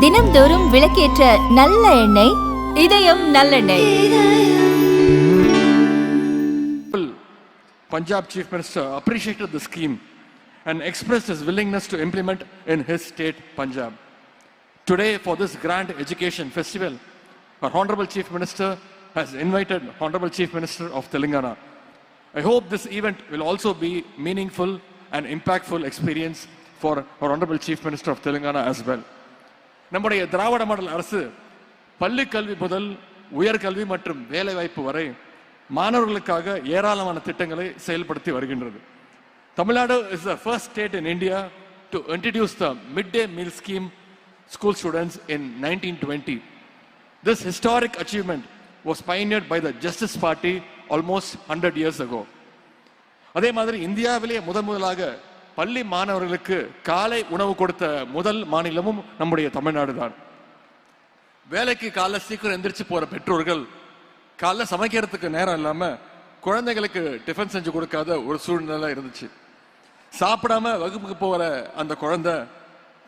தினம்தோறும் விளக்கேற்ற நல்ல எண்ணெய் இதயம் நல்லெண்ணெய். Punjab Chief Minister appreciated the scheme and expressed his willingness to implement in his state, Punjab. Today, for this grand education festival, our Honorable Chief Minister has invited Honorable Chief Minister of Telangana. I hope this event will also be meaningful and impactful experience for our Honorable Chief Minister of Telangana as well. நம்முடைய திராவிட model அரசு பள்ளி கல்வி முதல் உயர்கல்வி மற்றும் வேலைவாய்ப்பு வரை மாணவர்களுக்காக ஏராளமான திட்டங்களை செயல்படுத்தி வருகின்றது. Tamil Nadu is the first state in India to introduce the midday meal scheme school students in 1920. This historic achievement was pioneered by the Justice Party almost 100 years ago. அதே மாதிரி இந்தியாவிலேயே முதலாக பள்ளி மாணவர்களுக்கு காலை உணவு கொடுத்த முதல் மாநிலமும் நம்முடைய தமிழ்நாடு தான். வேலைக்கு காலை சீக்கிரம் எந்திரிச்சு போற பெற்றோர்கள் காலைல சமைக்கிறதுக்கு நேரம் இல்லாம குழந்தைகளுக்கு டிஃபன் செஞ்சு கொடுக்காத ஒரு சூழ்நிலை இருந்துச்சு. சாப்பிடாம வகுப்புக்கு போகிற அந்த குழந்தை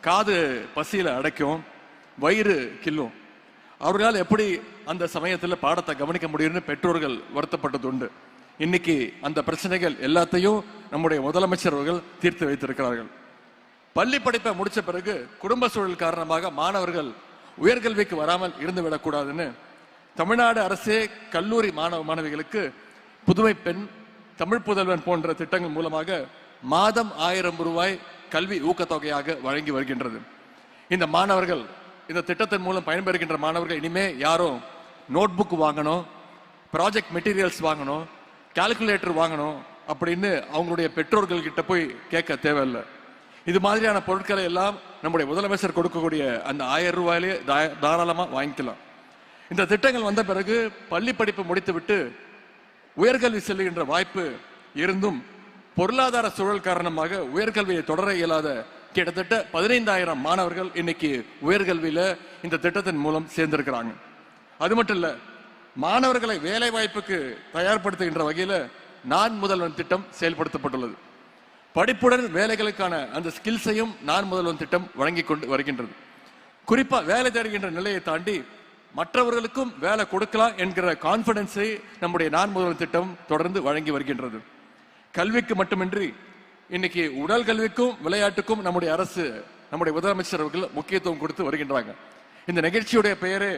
காது பசியில அடைக்கும், வயிறு கில்லும். அவர்களால் எப்படி அந்த சமயத்தில் பாடத்தை கவனிக்க முடியும்னு பெற்றோர்கள் வருத்தப்பட்டது உண்டு. இன்னைக்கு அந்த பிரச்சனைகள் எல்லாத்தையும் நம்முடைய முதலமைச்சர் அவர்கள் தீர்த்து வைத்திருக்கிறார்கள். பள்ளி படிப்பை முடிச்ச பிறகு குடும்ப சூழல் காரணமாக மாணவர்கள் உயர்கல்விக்கு வராமல் இருந்து விடக்கூடாதுன்னு தமிழ்நாடு அரசே கல்லூரி மாணவ மாணவிகளுக்கு புதுமை பெண், தமிழ் புதல்வன் போன்ற திட்டங்கள் மூலமாக மாதம் 1000 ரூபாய் கல்வி ஊக்கத்தொகையாக வழங்கி வருகின்றது. இந்த மாணவர்கள் இந்த திட்டத்தின் மூலம் பயன்பெறுகின்ற மாணவர்கள் இனிமே யாரும் நோட் புக் வாங்கணும், ப்ராஜெக்ட் மெட்டீரியல்ஸ் வாங்கணும், கால்குலேட்டர் வாங்கணும் அப்படின்னு அவங்களுடைய பெற்றோர்கள் கிட்ட போய் கேட்க தேவையில்லை. இது மாதிரியான பொருட்களை எல்லாம் நம்முடைய முதலமைச்சர் கொடுக்கக்கூடிய அந்த 1000 ரூபாயிலே தாராளமா வாங்கிக்கலாம். இந்த திட்டங்கள் வந்த பிறகு பள்ளி படிப்பு முடித்துவிட்டு உயர்கல்வி செல்லுகின்ற வாய்ப்பு இருந்தும் பொருளாதார சூழல் காரணமாக உயர்கல்வியை தொடர இயலாத கிட்டத்தட்ட 15000 மாணவர்கள் இன்னைக்கு உயர்கல்வியில இந்த திட்டத்தின் மூலம் சேர்ந்திருக்கிறாங்க. அது மட்டும் இல்ல, மாணவர்களை வேலை வாய்ப்புக்கு தயார்படுத்துகின்ற வகையில நான் முதல்வன் திட்டம் செயல்படுத்தப்பட்டுள்ளது. படிப்புடன் வேலைகளுக்கான அந்த ஸ்கில்ஸையும் நான் முதல்வன் திட்டம் வழங்கி கொண்டு வருகின்றது. குறிப்பா வேலை தேடுகின்ற நிலையை தாண்டி மற்றவர்களுக்கும் வேலை கொடுக்கலாம் என்கிற கான்பிடன்ஸை நம்முடைய நான் முதல்வன் திட்டம் தொடர்ந்து வழங்கி வருகின்றது. கல்விக்கு மட்டுமின்றி இன்னைக்கு உடல் கல்விக்கும் விளையாட்டுக்கும் நம்முடைய அரசு, நம்முடைய முதலமைச்சர் அவர்கள் முக்கியத்துவம் கொடுத்து வருகின்றாங்க. இந்த நிகழ்ச்சியுடைய பெயரே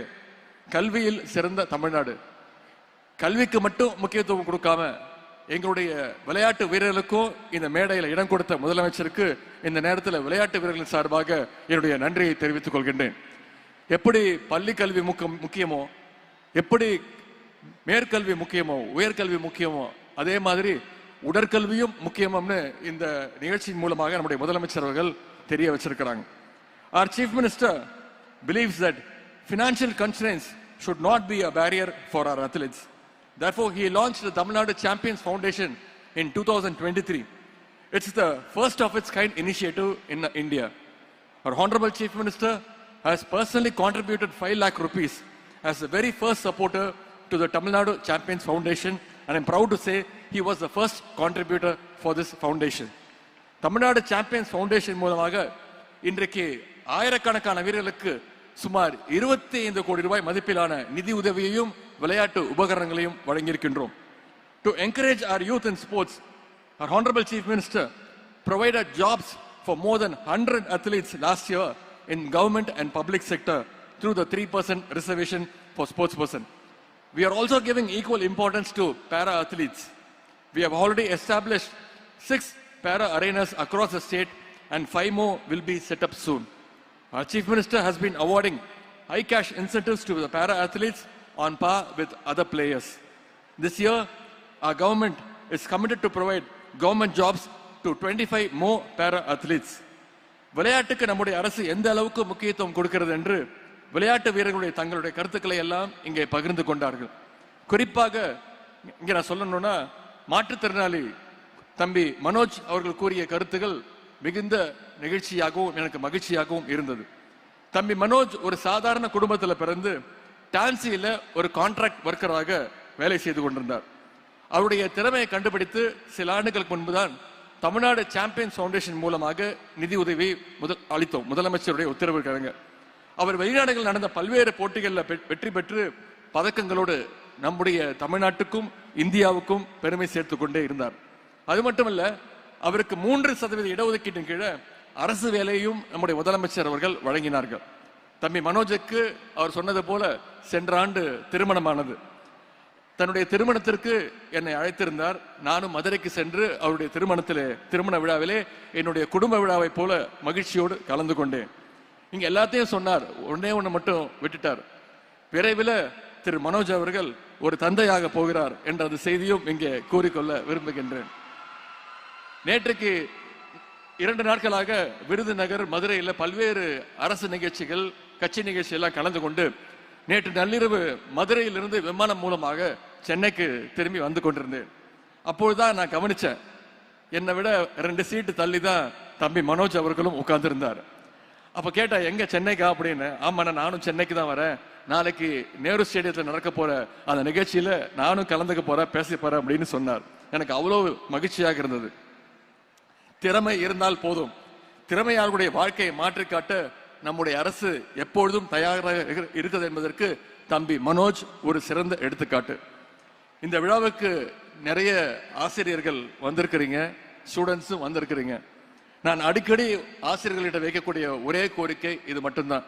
கல்வியில் சிறந்த தமிழ்நாடு. கல்விக்கு மட்டும் முக்கியத்துவம் கொடுக்காம எங்களுடைய விளையாட்டு வீரர்களுக்கும் இந்த மேடையில் இடம் கொடுத்த முதலமைச்சருக்கு இந்த நேரத்தில் விளையாட்டு வீரர்களின் சார்பாக என்னுடைய நன்றியை தெரிவித்துக் கொள்கின்றேன். எப்படி பள்ளி கல்வி முக்கியமோ, எப்படி மேற்கல்வி முக்கியமோ, உயர்கல்வி முக்கியமோ, அதே மாதிரி உடற்கல்வியும் முக்கியம்னு இந்த நிகழ்ச்சியின் மூலமாக நம்முடைய முதலமைச்சர் அவர்கள் தெரிய வச்சிருக்கிறாங்க. Our Chief Minister believes that financial constraints should not be a barrier for our athletes. Therefore, he launched the Tamil Nadu Champions Foundation in 2023. It's the first of its kind initiative in India. Our Honorable Chief Minister has personally contributed 5 lakh rupees as the very first supporter to the Tamil Nadu Champions Foundation, and I'm proud to say he was the first contributor for this foundation. Tamil Nadu Champions Foundation மூலமாக இன்றைக்கு ஆயிரக்கணக்கான வீரர்களுக்கு சுமார் 25 கோடி ரூபாய் மதிப்பிலான நிதி உதவியையும் விளையாட்டு உபகரணங்களையும் வழங்கியிருக்கின்றோம். To encourage our youth in sports, our Honorable Chief Minister provided jobs for more than 100 athletes last year in government and public sector through the 3% reservation for sportsperson. We are also giving equal importance to para athletes. We have already established 6 para arenas across the state and 5 more will be set up soon. Our Chief Minister has been awarding high cash incentives to the para athletes on par with other players. This year, our government is committed to provide government jobs to 25 more para athletes. விளையாட்டுக்கு நம்முடைய அரசு எந்த அளவுக்கு முக்கியத்துவம் கொடுக்கிறது என்று விளையாட்டு வீரர்களுடைய தங்களுடைய கருத்துக்களை எல்லாம் இங்கே பகிர்ந்து கொண்டார்கள். குறிப்பாக இங்கே நான் சொல்லணும்னா, மாற்றுத்திறனாளி தம்பி மனோஜ் அவர்கள் கூறிய கருத்துக்கள் மிகுந்த நிகழ்ச்சியாகவும் எனக்கு மகிழ்ச்சியாகவும் இருந்தது. தம்பி மனோஜ் ஒரு சாதாரண குடும்பத்தில் பிறந்து டான்சியில ஒரு கான்ட்ராக்ட் ஒர்க்கராக வேலை செய்து கொண்டிருந்தார். அவருடைய திறமையை கண்டுபிடித்து சில ஆண்டுகளுக்கு முன்புதான் தமிழ்நாடு சாம்பியன்ஸ் ஃபவுண்டேஷன் மூலமாக நிதி உதவி அளித்தோம். முதலமைச்சருடைய உத்தரவு கிழங்க அவர் வெளிநாடுகளில் நடந்த பல்வேறு போட்டிகளில் வெற்றி பெற்று பதக்கங்களோடு நம்முடைய தமிழ்நாட்டுக்கும் இந்தியாவுக்கும் பெருமை சேர்த்து கொண்டே இருந்தார். அது மட்டுமல்ல, அவருக்கு 3% இடஒதுக்கீட்டின் கீழே அரசு வேலையும் நம்முடைய முதலமைச்சர் அவர்கள் வழங்கினார்கள். தம்பி மனோஜுக்கு அவர் சொன்னது போல சென்ற ஆண்டு திருமணமானது. தன்னுடைய திருமணத்திற்கு என்னை அழைத்திருந்தார். நானும் மதுரைக்கு சென்று அவருடைய திருமண விழாவிலே என்னுடைய குடும்ப விழாவை போல மகிழ்ச்சியோடு கலந்து கொண்டேன். இங்க எல்லாத்தையும் சொன்னார், ஒண்ணு மட்டும் விட்டுட்டார். விரைவில் திரு மனோஜ் அவர்கள் ஒரு தந்தையாக போகிறார் என்ற அந்த செய்தியும் இங்கே கூறிக்கொள்ள விரும்புகின்றேன். நேற்றுக்கு 2 நாட்களாக விருதுநகர், மதுரையில் பல்வேறு அரசு நிகழ்ச்சிகள், கட்சி நிகழ்ச்சி எல்லாம் கலந்து கொண்டு நேற்று நள்ளிரவு மதுரையிலிருந்து விமானம் மூலமாக சென்னைக்கு திரும்பி வந்து கொண்டிருந்தேன். அப்பொழுதுதான் நான் கவனிச்சேன், என்னை விட 2 சீட்டு தள்ளி தான் தம்பி மனோஜ் அவர்களும் உட்கார்ந்துருந்தார். அப்ப கேட்டா, எங்க சென்னைக்கா அப்படின்னு. ஆமா, நானும் சென்னைக்கு தான் வரேன். நாளைக்கு நேரு ஸ்டேடியத்தில் நடக்க போற அந்த நிகழ்ச்சியில நானும் கலந்துக்க போறேன், பேச போறேன் அப்படின்னு சொன்னார். எனக்கு அவ்வளவு மகிழ்ச்சியாக இருந்தது. திறமை இருந்தால் போதும். திறமையாளர்களுடைய வாழ்க்கையை மாற்றி காட்ட நம்முடைய அரசு எப்பொழுதும் தயாராக இருக்கிறது என்பதற்கு தம்பி மனோஜ் ஒரு சிறந்த எடுத்துக்காட்டு. இந்த விழாவுக்கு நிறைய ஆசிரியர்கள் வந்திருக்கிறீங்க, ஸ்டூடெண்ட்ஸும் வந்திருக்கிறீங்க. நான் அடிக்கடி ஆசிரியர்களிடம் வைக்கக்கூடிய ஒரே கோரிக்கை இது மட்டும்தான்.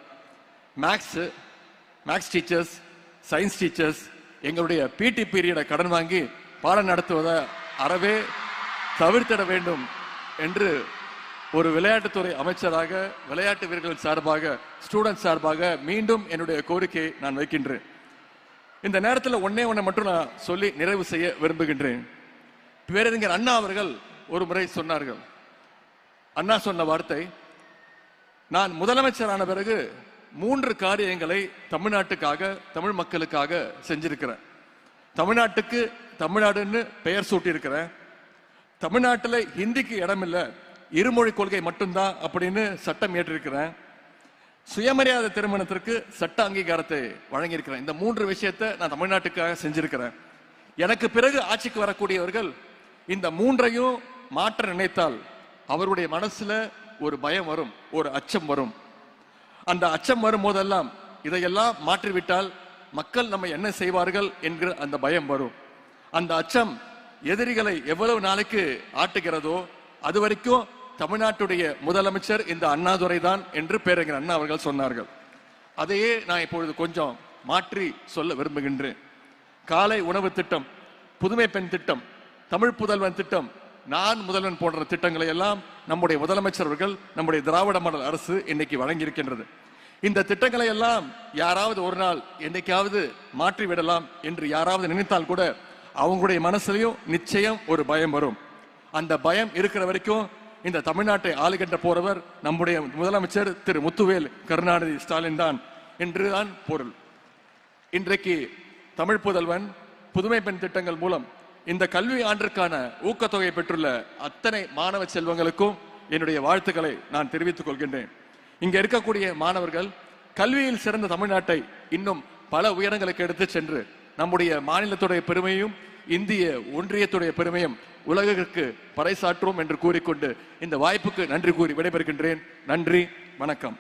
மேக்ஸ் டீச்சர்ஸ், சயின்ஸ் டீச்சர்ஸ் எங்களுடைய பிடி பீரியடை கடன் வாங்கி பாடம் நடத்துவதை அறவே தவிர்த்திட வேண்டும் என்று ஒரு விளையாட்டுத்துறை அமைச்சராக, விளையாட்டு வீரர்கள் சார்பாக, ஸ்டூடெண்ட் சார்பாக மீண்டும் என்னுடைய கோரிக்கையை நான் வைக்கின்றேன். இந்த நேரத்தில் ஒண்ணே மட்டும் நான் சொல்லி நிறைவு செய்ய விரும்புகின்றேன். பேரறிஞர் அண்ணா அவர்கள் ஒரு முறை சொன்னார்கள். அண்ணா சொன்ன வார்த்தை, நான் முதலமைச்சரான பிறகு 3 காரியங்களை தமிழ்நாட்டுக்காக, தமிழ் மக்களுக்காக செஞ்சிருக்கிறேன். தமிழ்நாட்டுக்கு தமிழ்நாடுன்னு பெயர் சூட்டி இருக்கிறேன். தமிழ்நாட்டில் ஹிந்திக்கு இடம் இல்லை, இருமொழி கொள்கை மட்டும்தான் அப்படின்னு சட்டம் ஏற்றிருக்கிறேன். சுயமரியாதை திருமணத்திற்கு சட்ட அங்கீகாரத்தை வழங்கியிருக்கிறேன். இந்த 3 விஷயத்தை நான் தமிழ்நாட்டுக்காக செஞ்சிருக்கிறேன். எனக்கு பிறகு ஆட்சிக்கு வரக்கூடியவர்கள் இந்த 3ஐயும் மாற்ற நினைத்தால் அவருடைய மனசுல ஒரு பயம் வரும், ஒரு அச்சம் வரும். அந்த அச்சம் வரும் போதெல்லாம் இதையெல்லாம் மாற்றிவிட்டால் மக்கள் நம்ம என்ன செய்வார்கள் என்கிற அந்த பயம் வரும். அந்த அச்சம் எதிரிகளை எவ்வளவு நாளைக்கு ஆட்டுகிறதோ அது வரைக்கும் தமிழ்நாட்டுடைய முதலமைச்சர் இந்த அண்ணாதுரை தான் என்று பேரறிஞர் அண்ணா அவர்கள் சொன்னார்கள். அதையே நான் இப்பொழுது கொஞ்சம் மாற்றி சொல்ல விரும்புகின்றேன். காலை உணவு திட்டம், புதுமை பெண் திட்டம், தமிழ் புதல்வன் திட்டம், நான் முதல்வன் போன்ற திட்டங்களை எல்லாம் நம்முடைய முதலமைச்சர் அவர்கள், நம்முடைய திராவிட மாடல் அரசு இன்னைக்கு வழங்கி இருக்கின்றது. இந்த திட்டங்களை எல்லாம் யாராவது ஒரு நாள் என்னைக்காவது மாற்றி விடலாம் என்று யாராவது நினைத்தால் கூட அவங்களுடைய மனசுலயும் நிச்சயம் ஒரு பயம் வரும். அந்த பயம் இருக்கிற வரைக்கும் இந்த தமிழ்நாட்டை ஆளுகின்ற போறவர் நம்முடைய முதலமைச்சர் திரு முத்துவேல் கருணாநிதி ஸ்டாலின் தான் என்றுதான் பொருள். இன்றைக்கு தமிழ் புதல்வன், புதுமை பெண் திட்டங்கள் மூலம் இந்த கல்வி ஆண்டிற்கான ஊக்கத்தொகை பெற்றுள்ள அத்தனை மாணவ செல்வங்களுக்கும் என்னுடைய வாழ்த்துக்களை நான் தெரிவித்துக் கொள்கின்றேன். இங்க இருக்கக்கூடிய மாணவர்கள் கல்வியில் சிறந்த தமிழ்நாட்டை இன்னும் பல உயரங்களுக்கு எடுத்து சென்று நம்முடைய மாநிலத்துடைய பெருமையும் இந்திய ஒன்றியத்துடைய பெருமையும் உலகிற்கு பறைசாற்றுவோம் என்று கூறிக்கொண்டு இந்த வாய்ப்புக்கு நன்றி கூறி விடைபெறுகின்றேன். நன்றி, வணக்கம்.